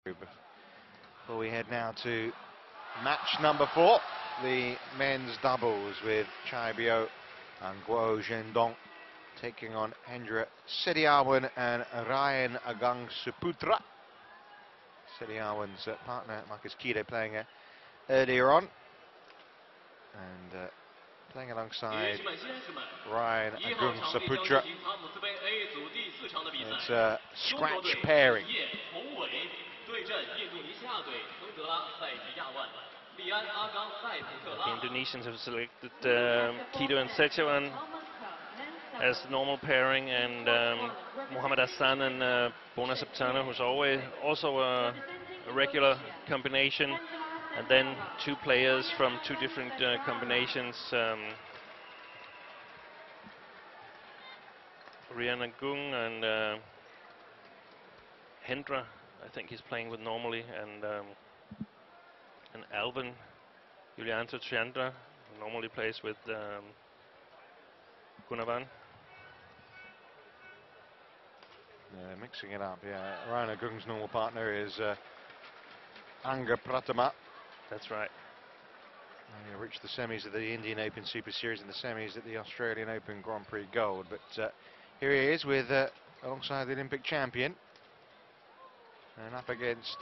Before we head now to match number 4, the men's doubles with Chaibio and Guo Zhendong taking on Hendra Setiawan and Ryan Agung Saputra. Setiawan's partner Marcus Kido playing earlier on, and playing alongside Ryan Agung Saputra. It's a scratch pairing. The Indonesians have selected Kido and Setiawan as the normal pairing, and Muhammad Hassan and Bona Septana, who's also a regular combination, and then 2 players from 2 different combinations. Ryan Agung and Hendra, I think he's playing with normally, and Alvin Yulianto Chandra, who normally plays with Gunavan. Yeah, mixing it up, yeah. Ryan Agung's normal partner is Anga Pratama. That's right. He reached the semis of the Indian Open Super Series and the semis at the Australian Open Grand Prix Gold. But here he is with alongside the Olympic champion, and up against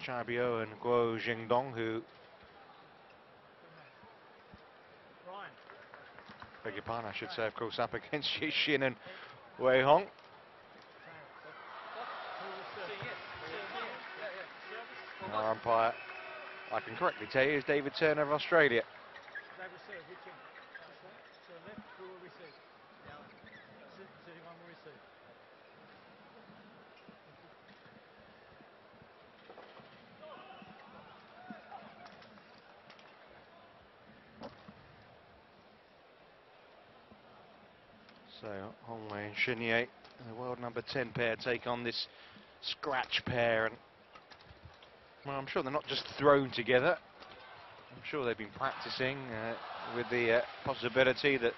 Chaibio and Guo Zhendong, who, beg your pardon, I should say, of course, up against Shen and Wei Hong. Our umpire, I can correctly tell you, is David Turner of Australia. So Hongwei and Shinier, the world number 10 pair, take on this scratch pair, and well, I'm sure they're not just thrown together. I'm sure they've been practicing with the possibility that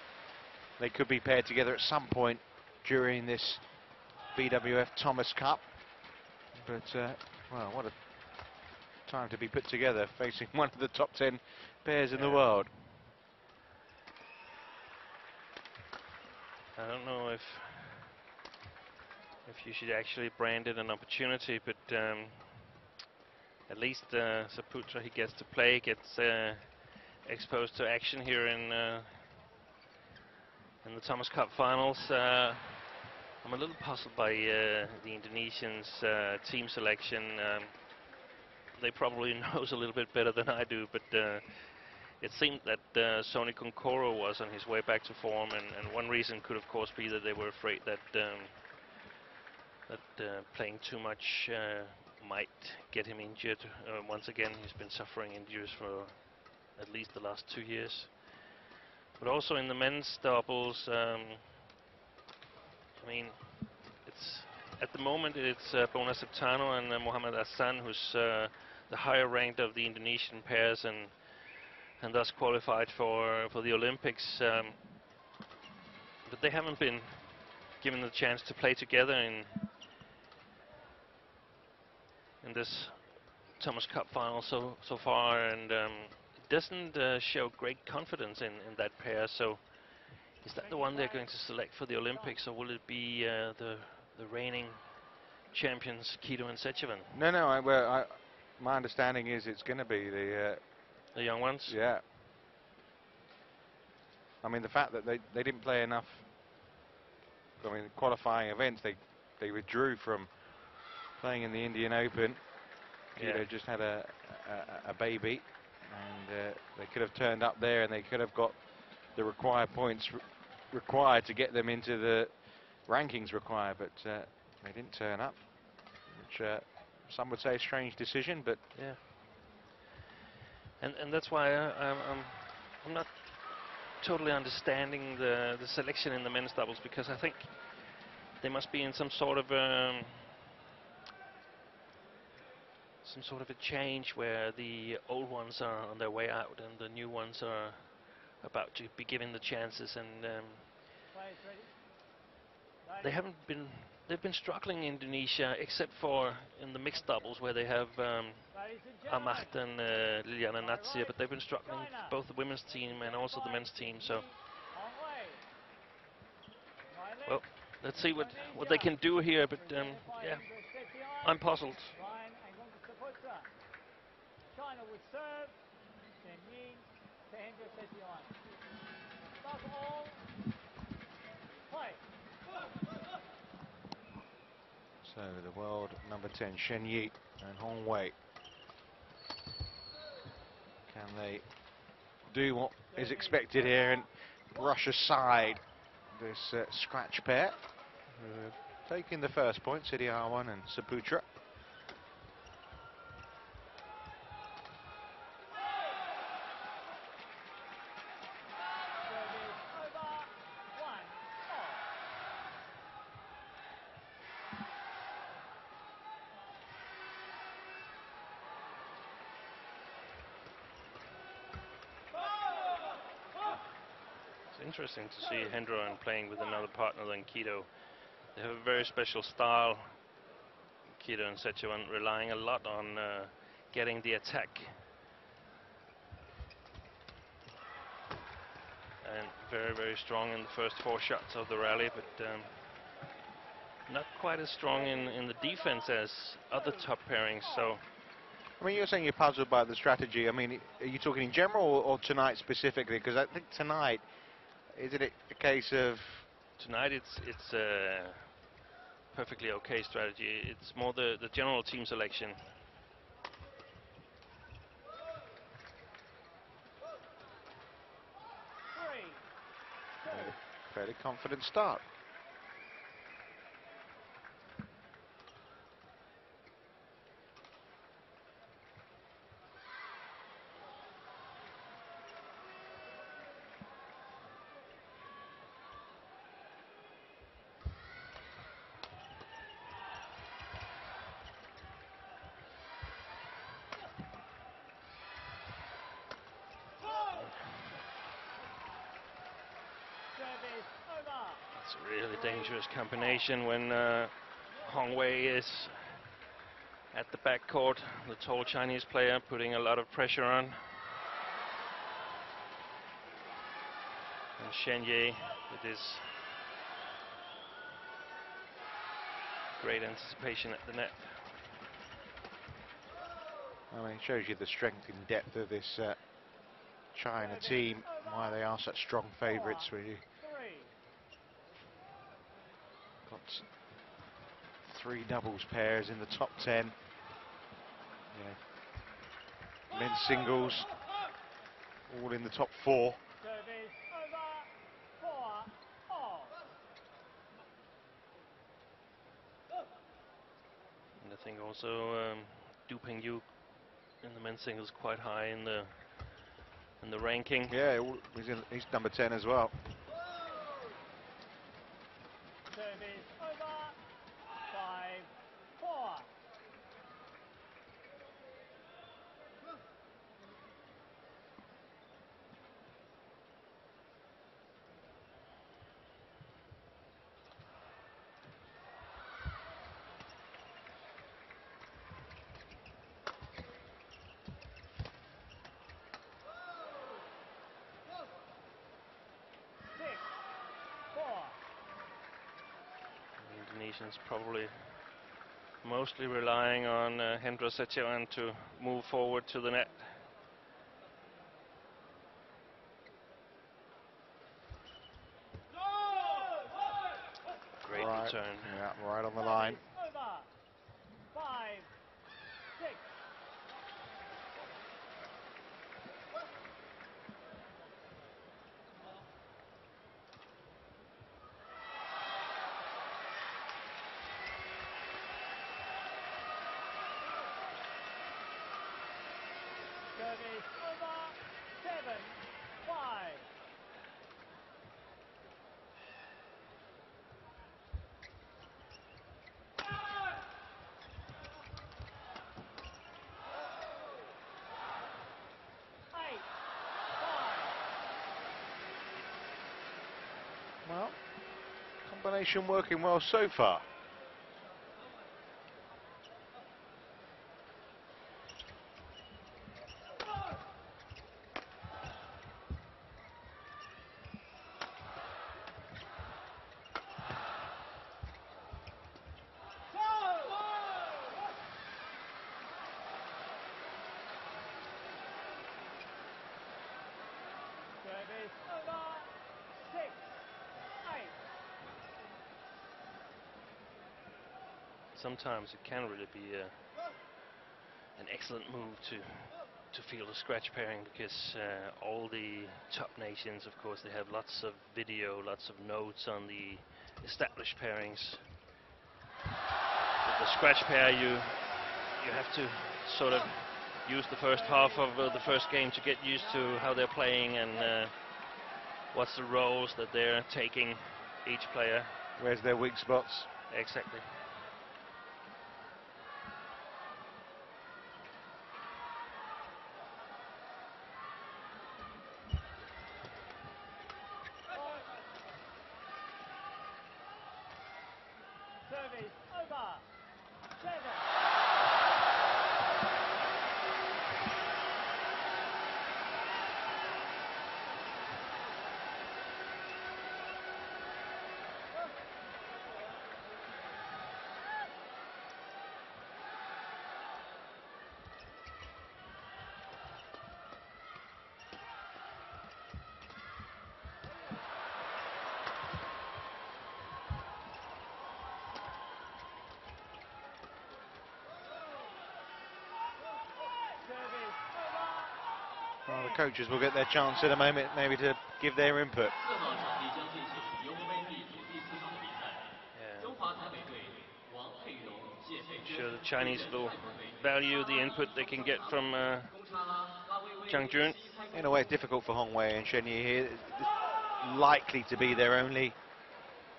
they could be paired together at some point during this BWF Thomas Cup. But well, what a time to be put together, facing one of the top 10 pairs in the world. I don't know if you should actually brand it an opportunity, but at least Saputra, he gets to play, gets exposed to action here in the Thomas Cup finals. I'm a little puzzled by the Indonesians' team selection. They probably knows a little bit better than I do, but it seemed that Sony Konkoro was on his way back to form, and one reason could of course be that they were afraid that playing too much might get him injured. Once again, he's been suffering injuries for at least the last 2 years. But also in the men's doubles, I mean, it's at the moment it's Bona Septana and Muhammad Hassan who's the higher ranked of the Indonesian pairs, and thus qualified for the Olympics. But they haven't been given the chance to play together in this Thomas Cup final so far, and it doesn't show great confidence in that pair. So is that the one they're going to select for the Olympics, or will it be the reigning champions Kido and Setiawan? No, my understanding is it's going to be the young ones. Yeah. I mean, the fact that they didn't play enough, I mean, qualifying events, they withdrew from playing in the Indian Open. Kido just had a baby, and they could have turned up there, and they could have got the required points required to get them into the rankings required, but they didn't turn up, which some would say a strange decision, but yeah. And that's why I'm not totally understanding the selection in the men's doubles, because I think they must be in some sort of a change where the old ones are on their way out and the new ones are about to be given the chances, and they haven't been they've been struggling in Indonesia, except for in the mixed doubles where they have Ahmad and Liliana Natsia, but they've been struggling both the women's team and also the men's team. So, well, let's see what they can do here. But yeah, I'm puzzled. China would serve, Shen to Hendra Setiawan. That's all. Play. So the world number 10, Shen and Hong Wei. Can they do what is expected here and brush aside this scratch pair? Taking the first point, Setiawan and Saputra. Interesting to see Hendra playing with another partner than Kido. They have a very special style, Kido and Setiawan, relying a lot on getting the attack. And very, very strong in the first 4 shots of the rally, but not quite as strong in the defense as other top pairings. So, I mean, you're saying you're puzzled by the strategy. I mean, are you talking in general or tonight specifically? Because I think tonight, isn't it a case of... Tonight it's a perfectly okay strategy. It's more the general team selection. Fairly confident start. It's a really dangerous combination when Hong Wei is at the backcourt, the tall Chinese player putting a lot of pressure on. And Shen with his great anticipation at the net. I mean, it shows you the strength and depth of this China team, why they are such strong favourites. Really, got 3 doubles pairs in the top 10. Yeah. Men's singles, all in the top 4. And I think also Du Pengyu in the men's singles quite high in the ranking. Yeah, he's number 10 as well. Service over. 5-4. Indonesians probably mostly relying on Hendra Setiawan to move forward to the net. Great return. Yeah, right on the line. Over. 5-6. Service over. 7-5. Well, combination working well so far. Service over. 6-8. Sometimes it can really be an excellent move to field a scratch pairing, because all the top nations, of course, they have lots of video, lots of notes on the established pairings. With the scratch pair, you have to sort of use the first half of the first game to get used to how they're playing and what's the roles that they're taking, each player. Where's their weak spots? Exactly. Service over. 7. Well, the coaches will get their chance in a moment, maybe to give their input. I'm sure the Chinese will value the input they can get from Zhang Jun. In a way, it's difficult for Hong Wei and Shen Yi here. It's likely to be their only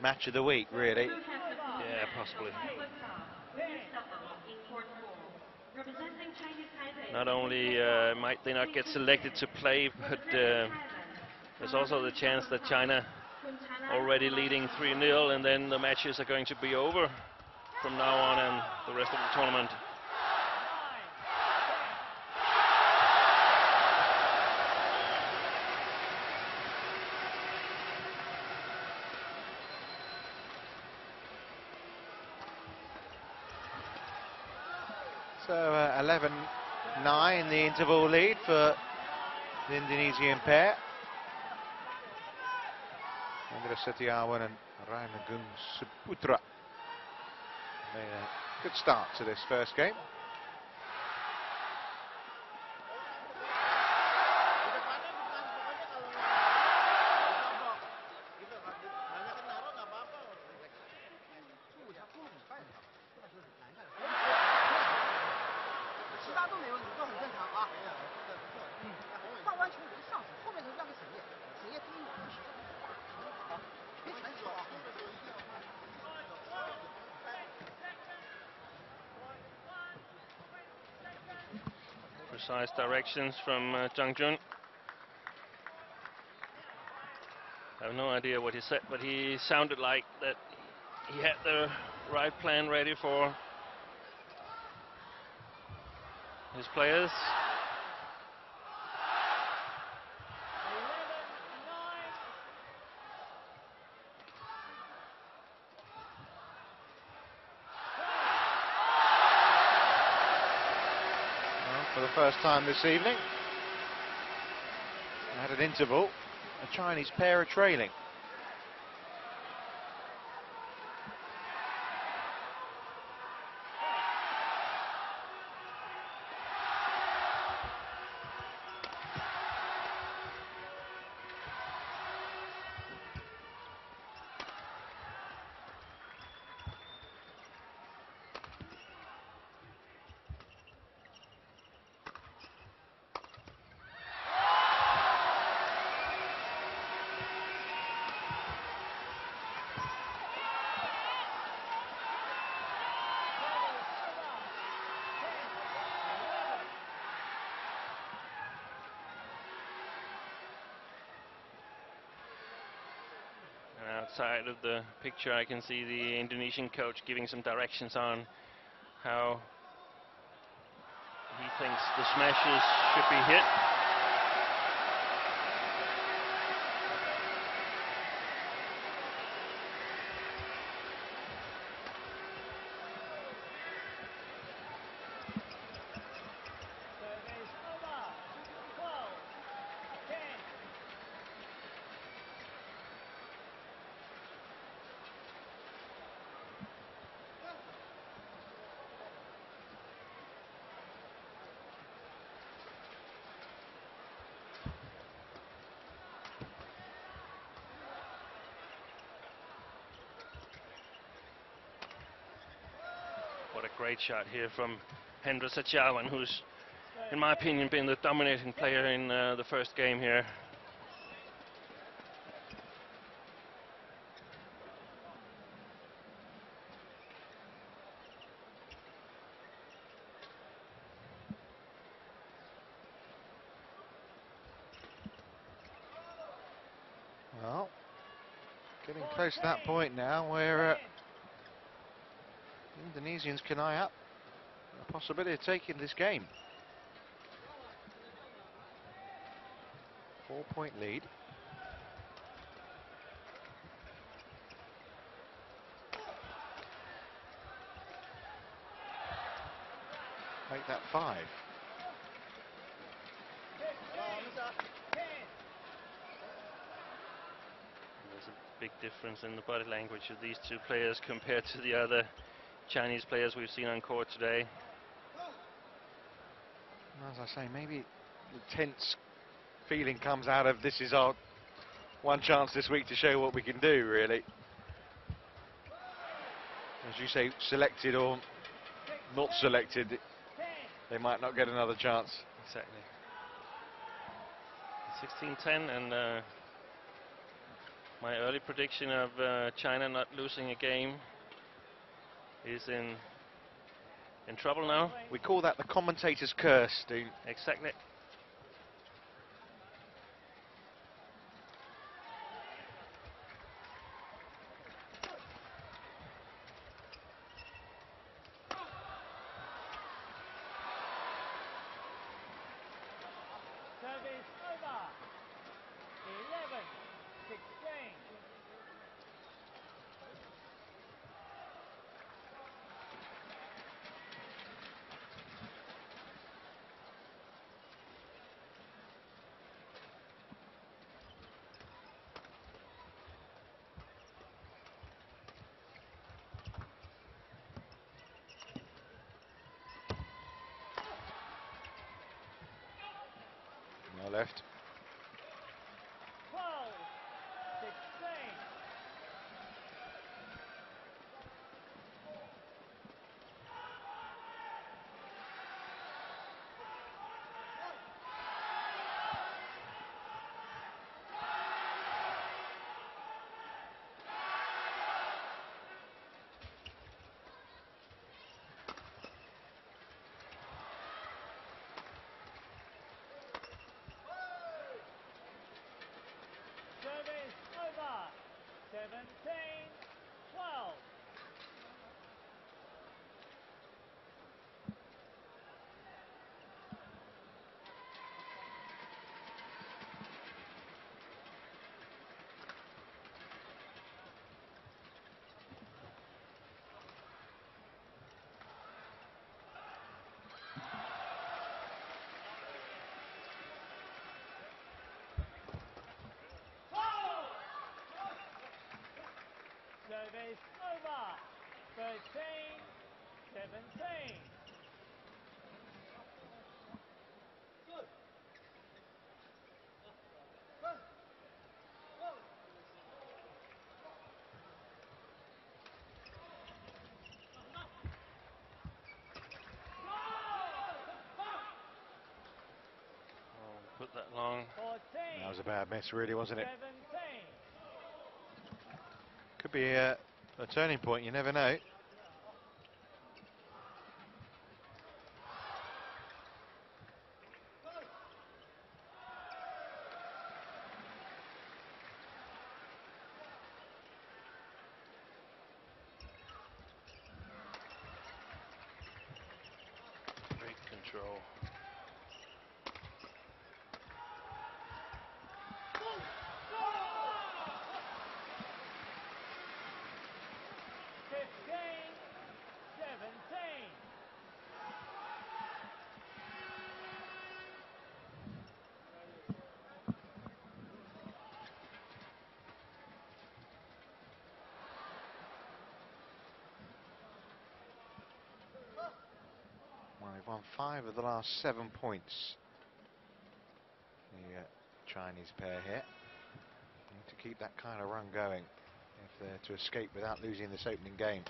match of the week, really. Yeah, possibly. Not only might they not get selected to play, but there's also the chance that China already leading 3-0, and then the matches are going to be over from now on and the rest of the tournament. So 11-9, the interval lead for the Indonesian pair. Hendra Setiawan and Agung Saputra made a good start to this first game. Precise directions from Zhang Jun. I have no idea what he said, but he sounded like that he had the right plan ready for his players. 11-9. For the first time this evening, at an interval, a Chinese pair are trailing. Outside of the picture, I can see the Indonesian coach giving some directions on how he thinks the smashes should be hit. Service over. 12-10. great shot here from Hendra Setiawan, who's, in my opinion, been the dominating player in the first game here. Well, getting close to that point now where Indonesians can eye up the possibility of taking this game. 4-point lead. Make that 5. There's a big difference in the body language of these two players compared to the other Chinese players we've seen on court today. As I say, maybe the tense feeling comes out of this is our one chance this week to show what we can do, really. As you say, selected or not selected, they might not get another chance. Exactly. 16-10, and my early prediction of China not losing a game is in trouble now. We call that the commentator's curse, Dean. Exactly. Service over. 11-16. No left. 12-16. Service over. 17-12. Service over. 13-17. Put that long. 14. That was a bad miss, really, wasn't it? 17. Could be a turning point, you never know. Great control. Well, they've won 5 of the last 7 points. The Chinese pair here need to keep that kind of run going if they're to escape without losing this opening game.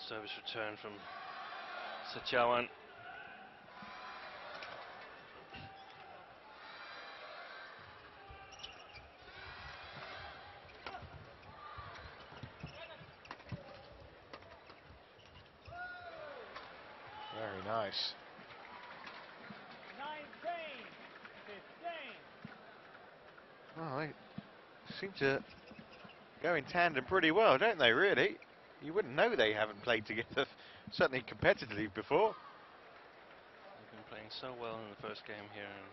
Service return from Setiawan. Very nice. 19, 15. Well, they seem to go in tandem pretty well, don't they, really? You wouldn't know they haven't played together, certainly competitively before. They've been playing so well in the first game here, and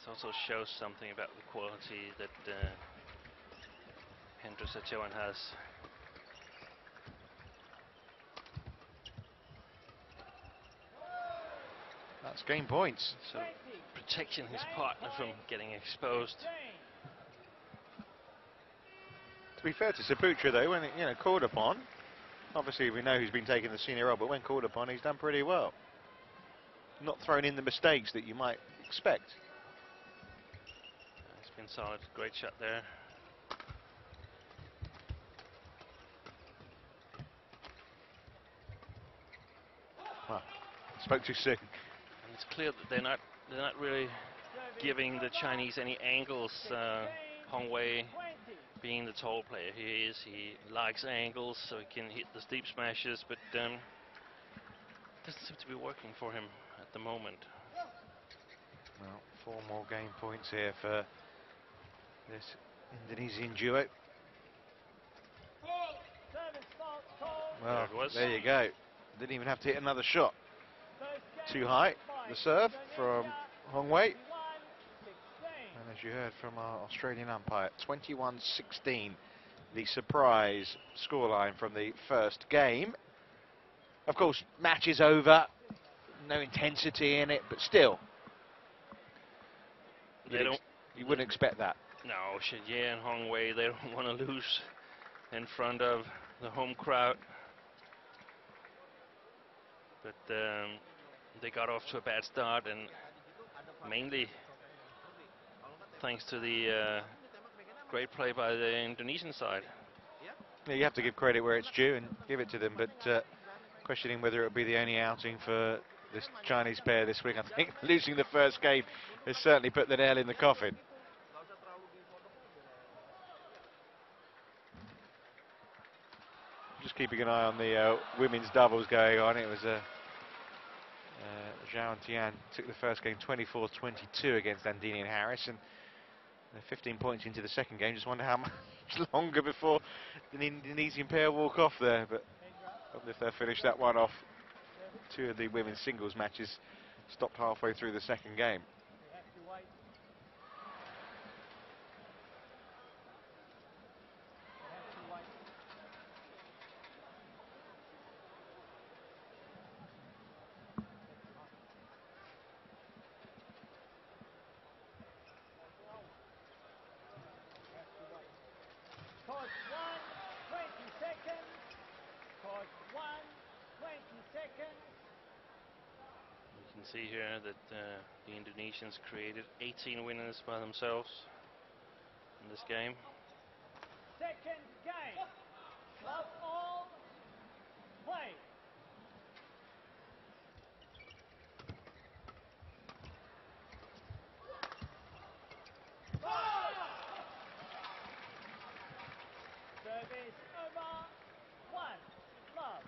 it also shows something about the quality that Hendra Setiawan has. That's game points. So protecting his partner from getting exposed. To be fair to Saputra, though, when called upon, obviously we know he's been taking the senior role, but when called upon, he's done pretty well. Not thrown in the mistakes that you might expect. It's been solid, great shot there. Well, spoke too soon. And it's clear that they're not really giving the Chinese any angles. Hong Wei, being the tall player he is, he likes angles so he can hit the steep smashes, but doesn't seem to be working for him at the moment. Well, 4 more game points here for this Indonesian duo. Well, there you go. Didn't even have to hit another shot. Too high, the serve from Hong Wei. And as you heard from our Australian umpire, 21-16, the surprise scoreline from the first game. Of course, match is over, no intensity in it, but still, you wouldn't expect that. No, Shen and Hong Wei, they don't want to lose in front of the home crowd. But they got off to a bad start, and mainly thanks to the great play by the Indonesian side. Yeah, you have to give credit where it's due and give it to them, but questioning whether it would be the only outing for this Chinese pair this week. I think losing the first game has certainly put the nail in the coffin. Just keeping an eye on the women's doubles going on. It was Zhao and Tian took the first game 24-22 against Andini and Harris, and they're 15 points into the second game. Just wonder how much longer before the Indonesian pair walk off there, but I wonder if they'll finish that one off. 2 of the women's singles matches stopped halfway through the second game. Court 1, 20 seconds. Court 1, 20 seconds. You can see here that the Indonesians created 18 winners by themselves in this game. Second game. Love all. Play. Service over. 1. Love.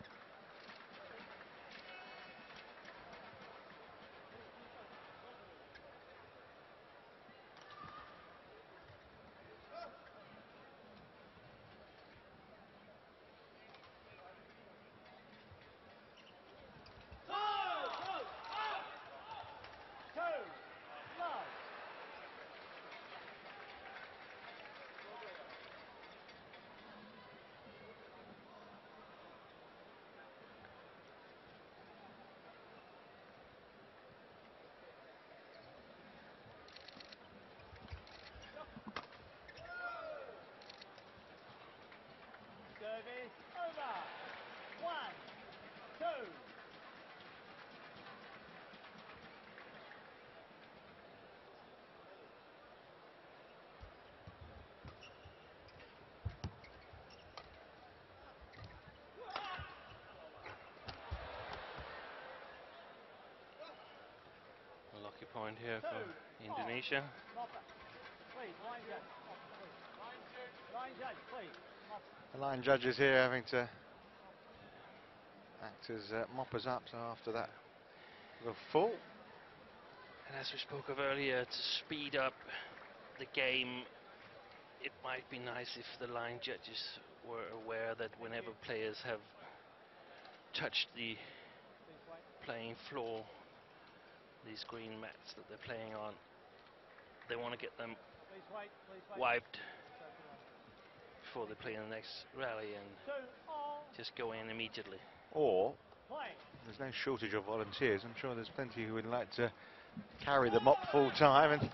point here for Indonesia. Mopper. Please, line judge. Mopper, please. Line judge, please. Mopper. The line judges here having to act as moppers up, so after that the full. And as we spoke of earlier, to speed up the game, it might be nice if the line judges were aware that whenever players have touched the Please wait. playing floor, these green mats that they're playing on, they want to get them Please wait. Please wait. wiped So good one. before they play in the next rally and 2 all. just go in immediately. Or Play. there's no shortage of volunteers. I'm sure there's plenty who would like to carry the mop full time and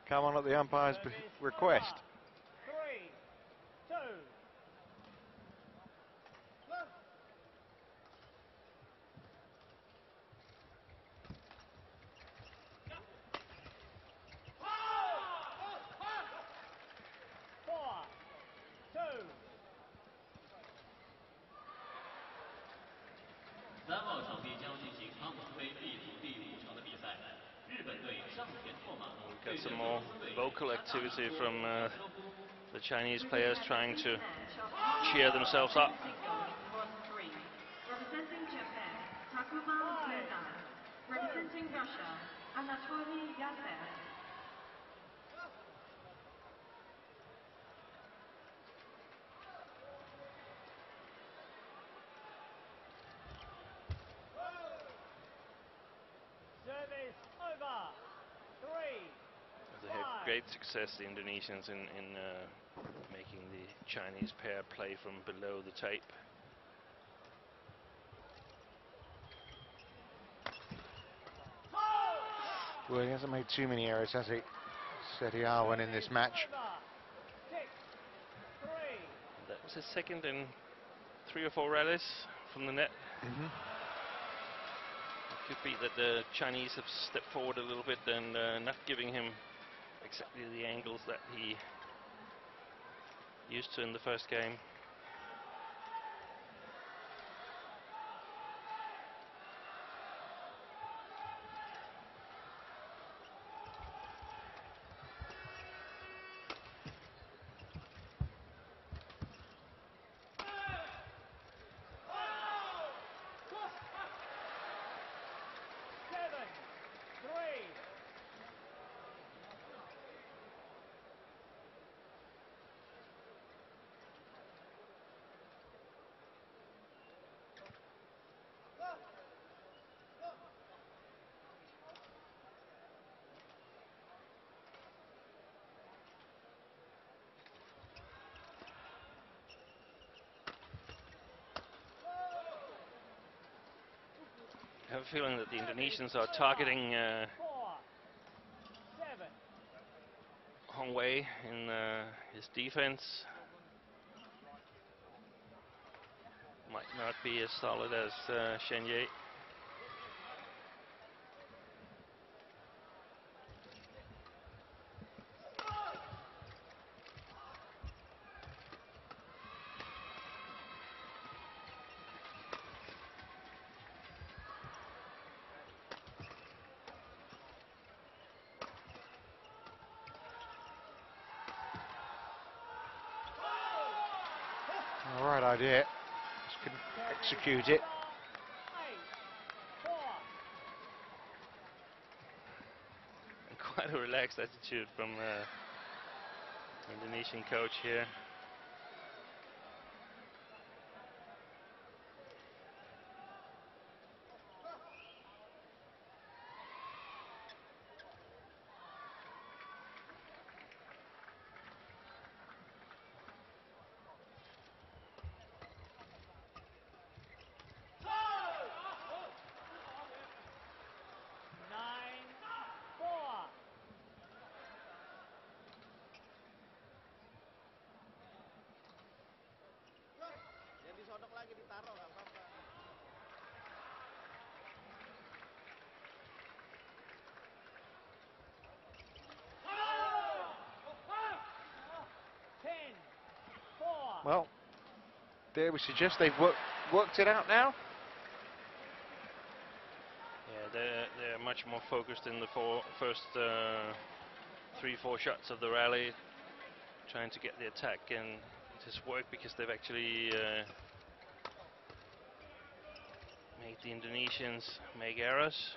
come on at the umpire's Service request. over. 3, 2. Four, 2. 3号场地将进行康普杯 B 组第5场的比赛。日本队上田拓马 Got some more vocal activity from the Chinese players trying to cheer themselves up. Representing Japan, Takuma Mendai. Representing Russia, Anatoly Yasev. Service over. 3, They have great success, the Indonesians, in making the Chinese pair play from below the tape. Well, he hasn't made too many errors, has he? Setiawan in this match. Over. 6, 3. That was his second in 3 or 4 rallies from the net. Mm-hmm. It could be that the Chinese have stepped forward a little bit and not giving him exactly the angles that he used to in the first game. Seven, 3. I have a feeling that the Indonesians are targeting 4, 7. Hong Wei in his defense. Might not be as solid as Shen. All right idea. Just couldn't execute it. 8, 4. And quite a relaxed attitude from the Indonesian coach here. Well, dare we suggest they've worked it out now? Yeah, they're much much more focused in the first 3-4 shots of the rally, trying to get the attack and it has worked because they've actually made the Indonesians make errors.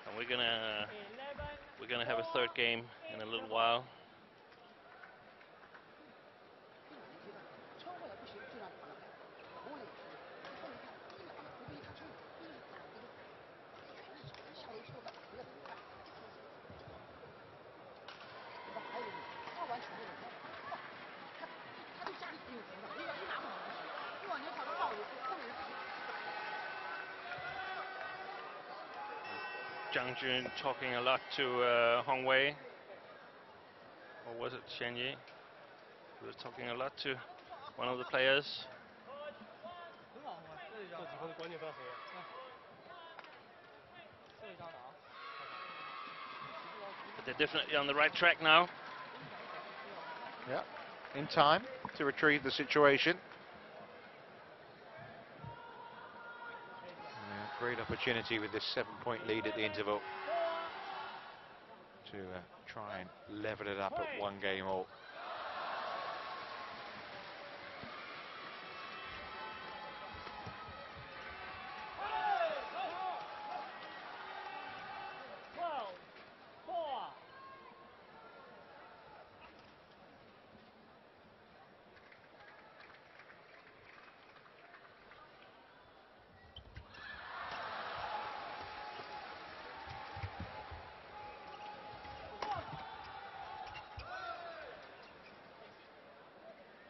And we're gonna have a third game in a little while. Zhang Jun talking a lot to Hong Wei, or was it Shen Yi? He was talking a lot to one of the players. But they're definitely on the right track now. Yeah, in time to retrieve the situation. Great opportunity with this 7-point lead at the interval to try and level it up at 1 game all.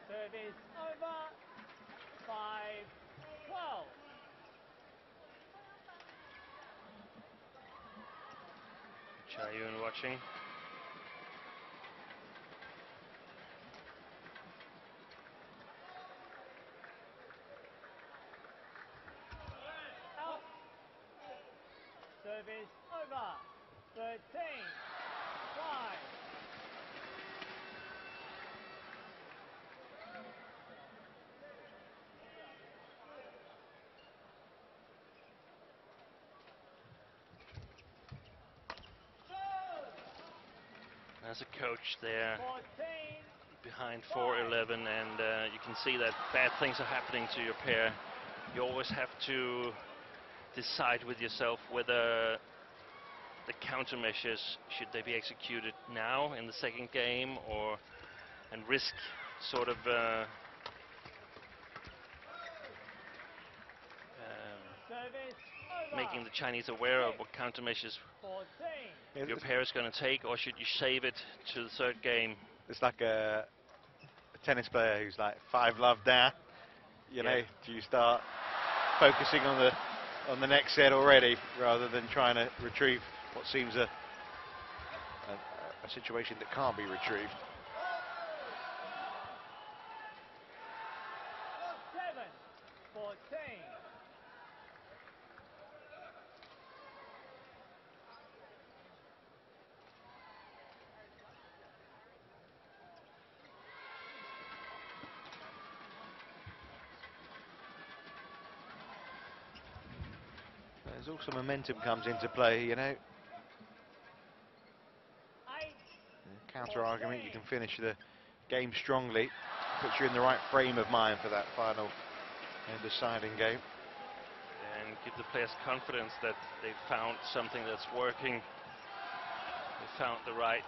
Service over. 5-12. Chayun watching. Out. Service over. 13-5. As a coach there 14. behind 4-11, and you can see that bad things are happening to your pair. You always have to decide with yourself whether the countermeasures should they be executed now in the second game, or and risk sort of Service over. making the Chinese aware of what countermeasures 14. your pair is going to take, or should you save it to the third game? It's like a tennis player who's like 5-love down. You know, do you start focusing on the next set already rather than trying to retrieve what seems a situation that can't be retrieved? 7-14. There's also momentum comes into play, you know. Counter argument, you can finish the game strongly, puts you in the right frame of mind for that final and deciding game. And give the players confidence that they've found something that's working. They found the right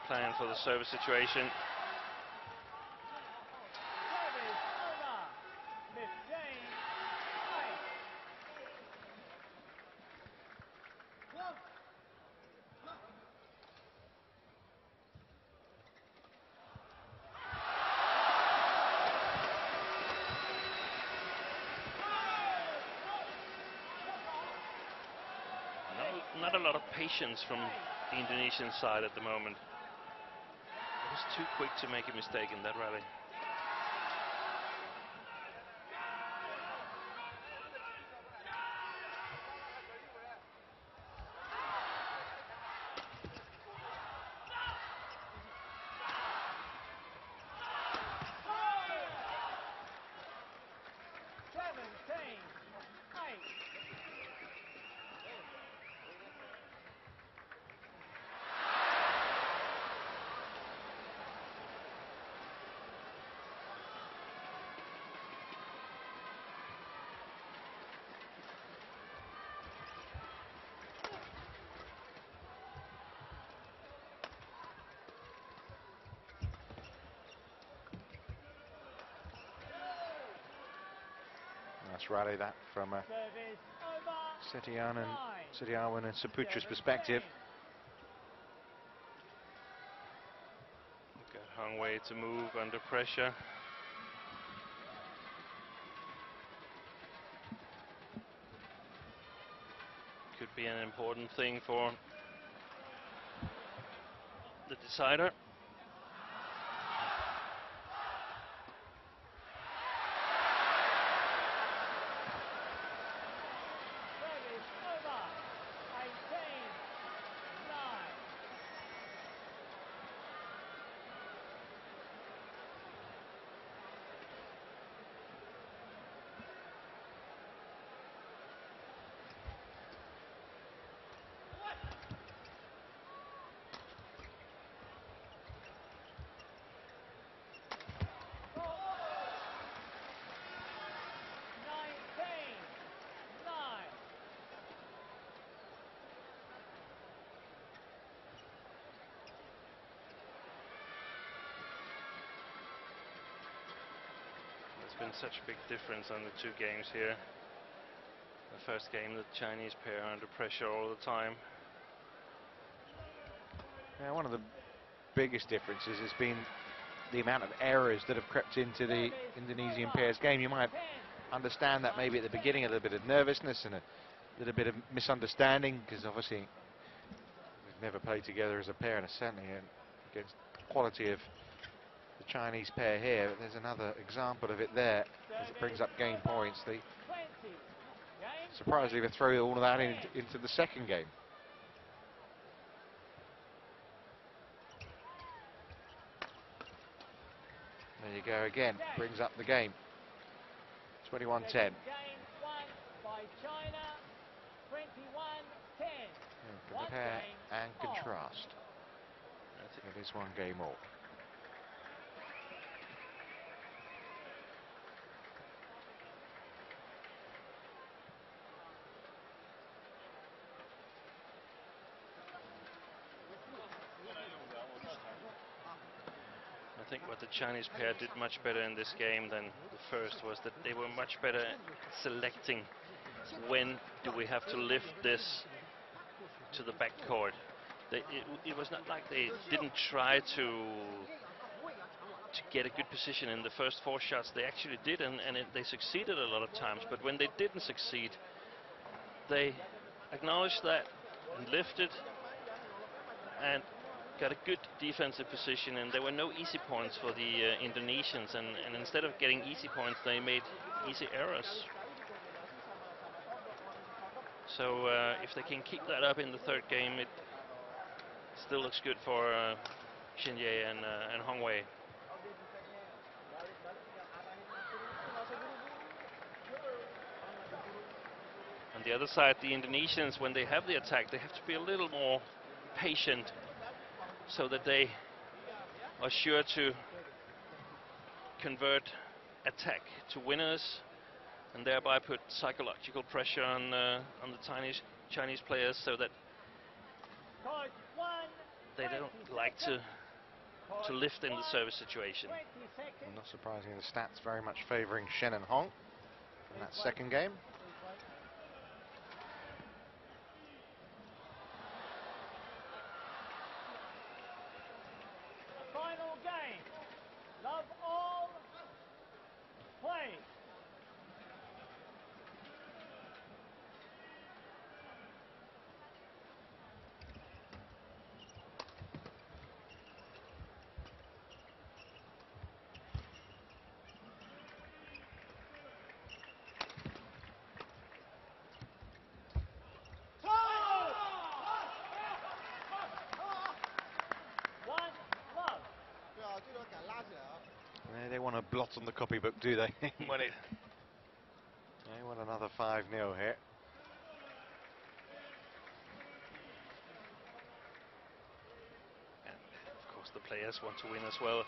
plan for the service situation. Service over. 15-8. Not a lot of patience from the Indonesian side at the moment. It was too quick to make a mistake in that rally. 8. Nice rally that from Service over. Setiawan and Saputra's perspective. Got Hong Wei to move under pressure. Could be an important thing for the decider. Service over. 18-9. There's been such a big difference on the two games here. The first game, the Chinese pair under pressure all the time. Yeah, one of the biggest differences has been the amount of errors that have crept into the Indonesian pair's game. You might understand that maybe at the beginning, a little bit of nervousness and a little bit of misunderstanding, because obviously we've never played together as a pair, and certainly against the quality of the Chinese pair here. But there's another example of it there as it brings up game points. They surprisingly throw all of that into the second game. There you go again, brings up the game. 21-10. Game won by China, 21-10. Compare and contrast. It is one game all. I think what the Chinese pair did much better in this game than the first was that they were much better at selecting when do we have to lift this to the backcourt. It was not like they didn't try to get a good position in the first 4 shots. They actually did, and they succeeded a lot of times. But when they didn't succeed, they acknowledged that and lifted and got a good defensive position, and there were no easy points for the Indonesians, and instead of getting easy points, they made easy errors. So if they can keep that up in the third game, it still looks good for Shen and Hong Wei. On the other side, the Indonesians, when they have the attack, they have to be a little more patient, so that they are sure to convert attack to winners, and thereby put psychological pressure on the Chinese players, so that they don't like to lift in the service situation. Well, not surprisingly, the stats very much favouring Shen and Hong in that second game. Final game. Love all. Play. They want a blot on the copybook, do they? They want another 5-0 here. And of course the players want to win as well.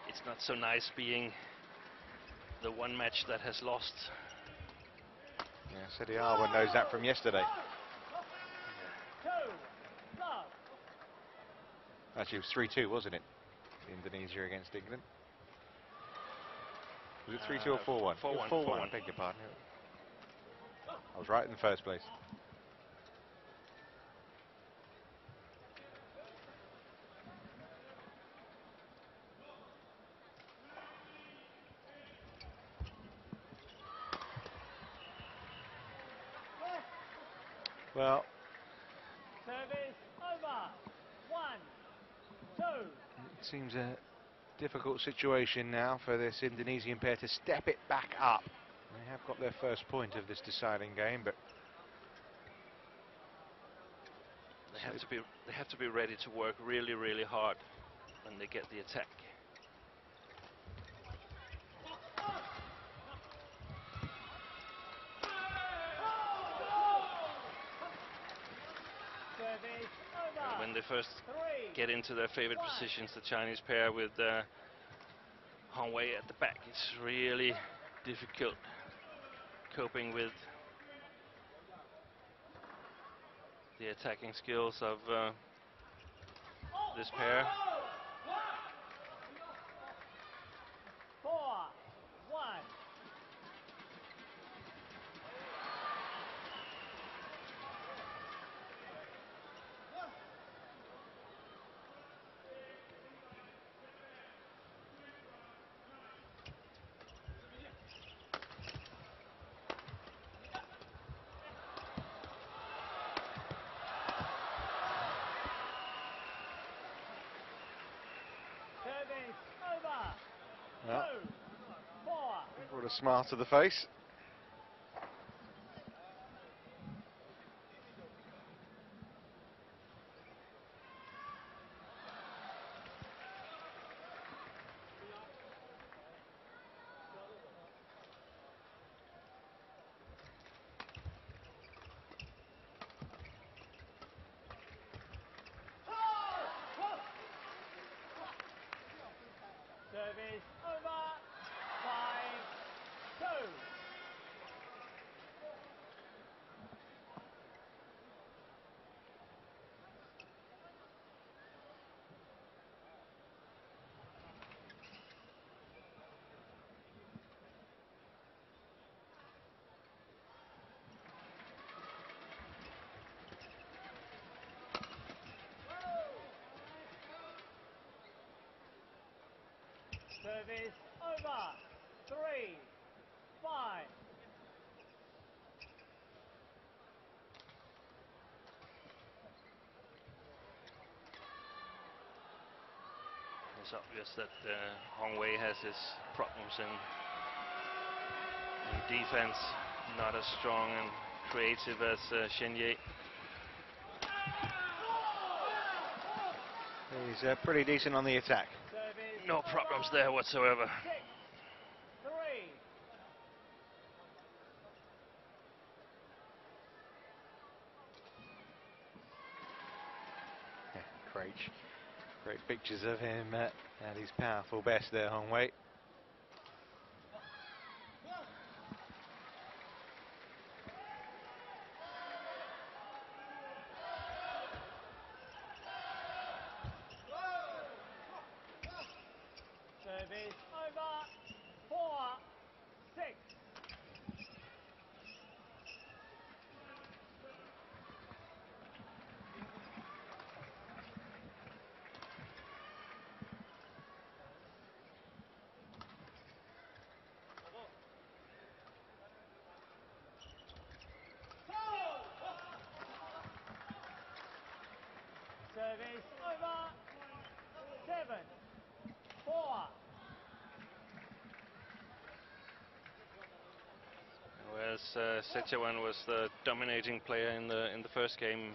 It's not so nice being the one match that has lost. Yeah, Setiawan knows that from yesterday. Actually, it was 3-2, wasn't it? Indonesia against England. Was it 3-2 or 4-1? 4-1. 4-1. I beg your pardon. I was right in the first place. Well, Service over. 1-2. it seems a difficult situation now for this Indonesian pair to step it back up. They have got their first point of this deciding game, but they have to be ready to work really, really hard when they get the attack. Service over. And when they first get into their favorite positions, the Chinese pair with Hong Wei at the back, it's really difficult coping with the attacking skills of this pair. 4-1. Service over. well, 2-4. brought a smile to the face. Service over. 5-2. Service over. 3-5. It's obvious that Hong Wei has his problems in defense, not as strong and creative as Shen. He's pretty decent on the attack. Service No problems there whatsoever. 6-3. Yeah, great pictures of him at his powerful best there, Hong Wei. Service over. 4-6. Service over. 7-4. Whereas Setiawan was the dominating player in the first game,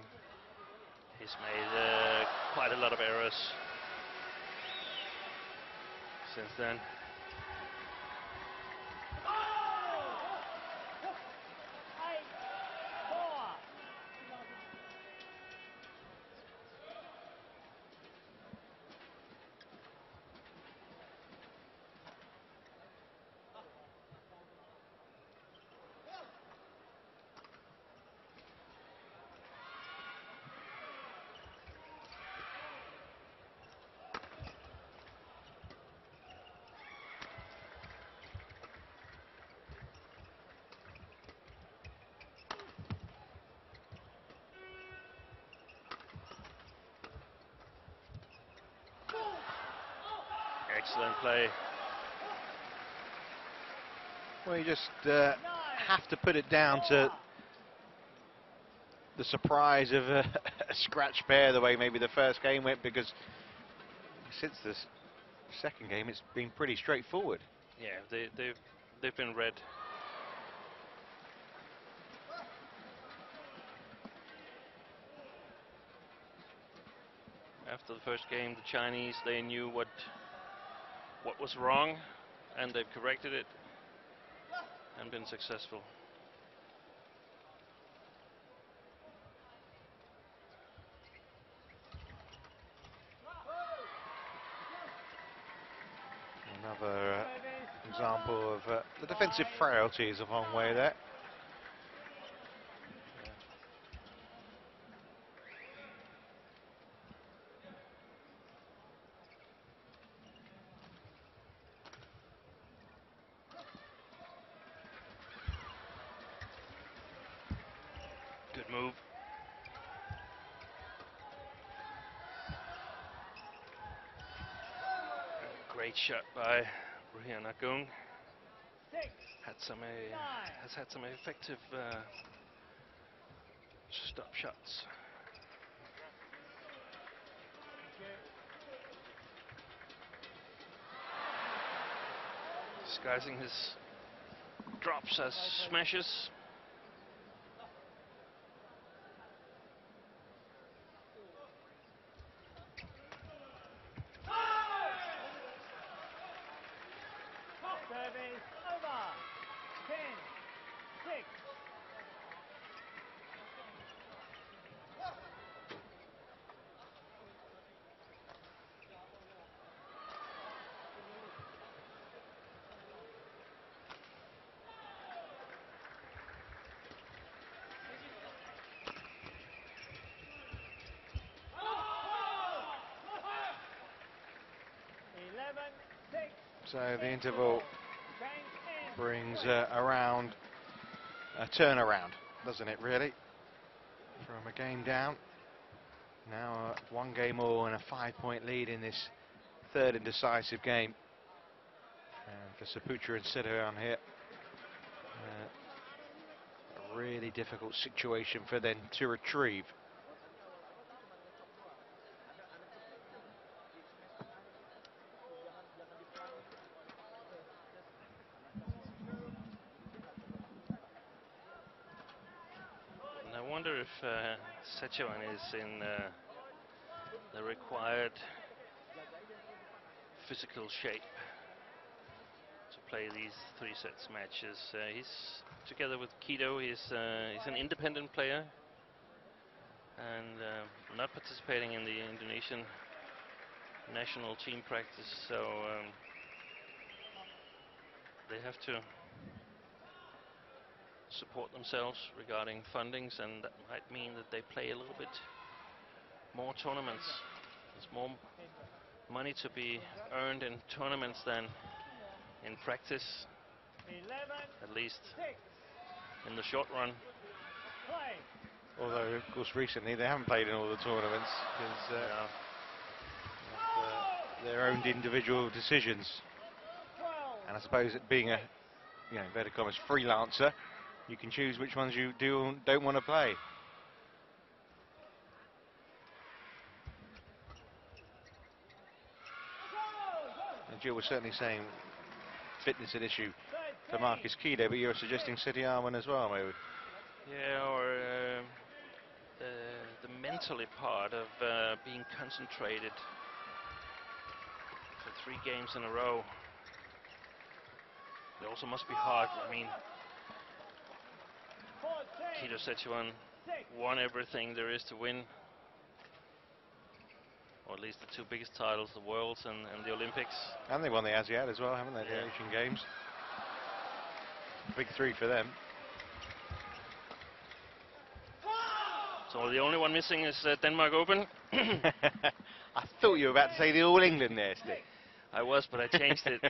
he's made quite a lot of errors since then. Excellent play. Well, you just have to put it down to the surprise of a scratch pair, the way maybe the first game went, because since the second game it's been pretty straightforward. Yeah, they've been read. After the first game, the Chinese, they knew what was wrong, and they've corrected it and been successful. Another example of the defensive frailties of Hong Wei there. Good move. Great shot by Agung. Has had some effective stop shots. Disguising his drops as smashes. Service over. 10-6. So the interval brings around a turnaround, doesn't it, really? From a game down, now 1 game all and a 5-point lead in this third and decisive game. And for Saputra and Citroën here, a really difficult situation for them to retrieve. I wonder if Setiawan is in the required physical shape to play these 3 sets matches. He's together with Kido. He's an independent player and not participating in the Indonesian national team practice. So they have to support themselves regarding fundings, and that might mean that they play a little bit more tournaments. There's more money to be earned in tournaments than in practice, at least in the short run. Although, of course, recently they haven't played in all the tournaments because of their own individual decisions. And I suppose it being a, inverted commas, freelancer, you can choose which ones you do and don't want to play. And Jill was certainly saying fitness an issue for Marcus Kido, but you're suggesting Setiawan as well, maybe? Yeah, or the mentally part of being concentrated for 3 games in a row. It also must be hard. I mean, Kido Setiawan won everything there is to win, or at least the 2 biggest titles, the Worlds and the Olympics. And they won the Asiad as well, haven't they? Yeah. The Asian Games. Big 3 for them. So the only one missing is Denmark Open. I thought you were about to say the All England there, Stick. I was, but I changed it.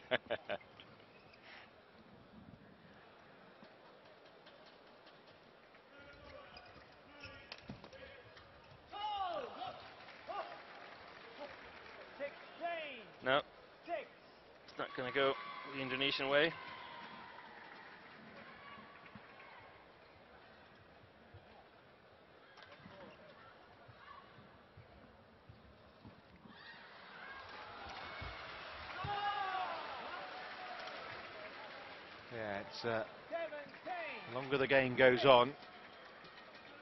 No. Gonna go the Indonesian way. Yeah, it's the longer the game goes on,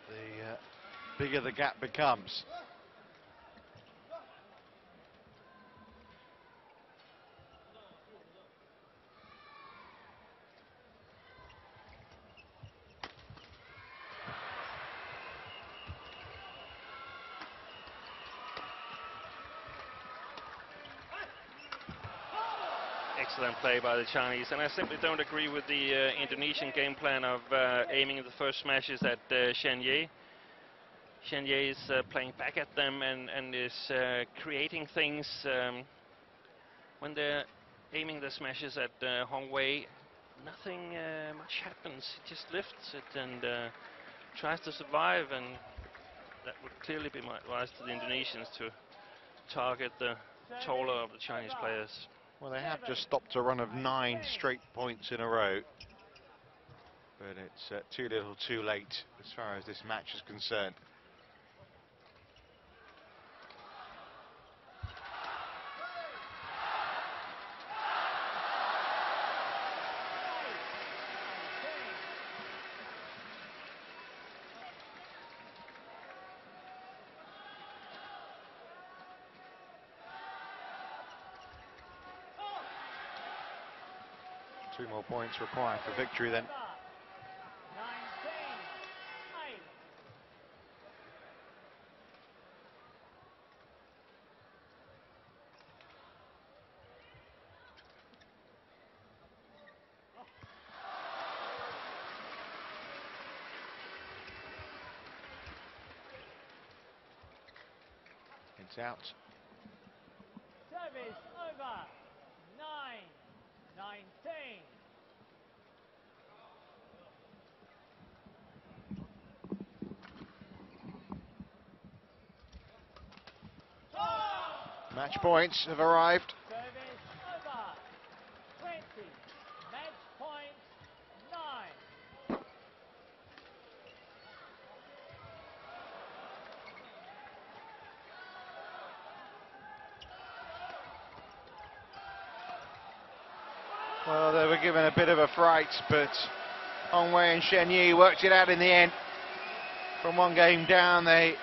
the bigger the gap becomes. Excellent play by the Chinese, and I simply don't agree with the Indonesian game plan of aiming the first smashes at Shen. Shen is playing back at them and is creating things. When they're aiming the smashes at Hong Wei, nothing much happens. He just lifts it and tries to survive, and that would clearly be my advice to the Indonesians, to target the taller of the Chinese players. Well, they have just stopped a run of 9 straight points in a row, but it's too little too late as far as this match is concerned. Two more points required for victory then. 19-8. It's out. Service over. 9-19. Match points have arrived. Service over. 20. Match point 9. Well, they were given a bit of a fright, but Hong Wei and Shen Yi worked it out in the end. From 1 game down, they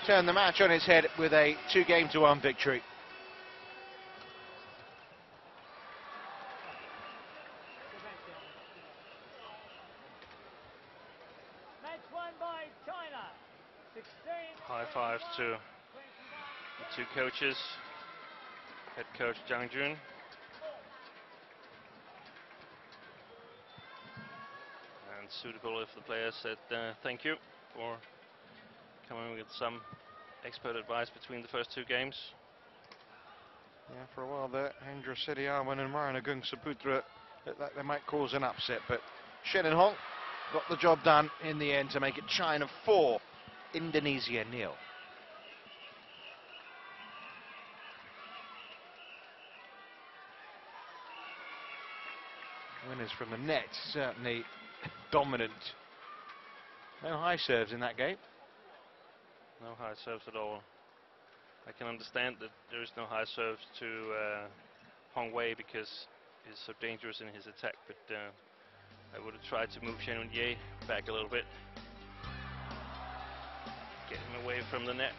turned the match on its head with a 2-1 victory. Match won by China. 16. High fives to the two coaches, head coach Zhang Jun. And suitable if the players said thank you for coming with some expert advice between the first 2 games. Yeah, for a while there, Hendra, Setiawan and Agung Saputra, they might cause an upset, but Shen and Hong got the job done in the end to make it China 4, Indonesia 0. Winners from the net, certainly dominant. No high serves in that game. No high serves at all. I can understand that there is no high serves to Hong Wei because he's so dangerous in his attack, but I would have tried to move Shen Ye back a little bit, get him away from the net.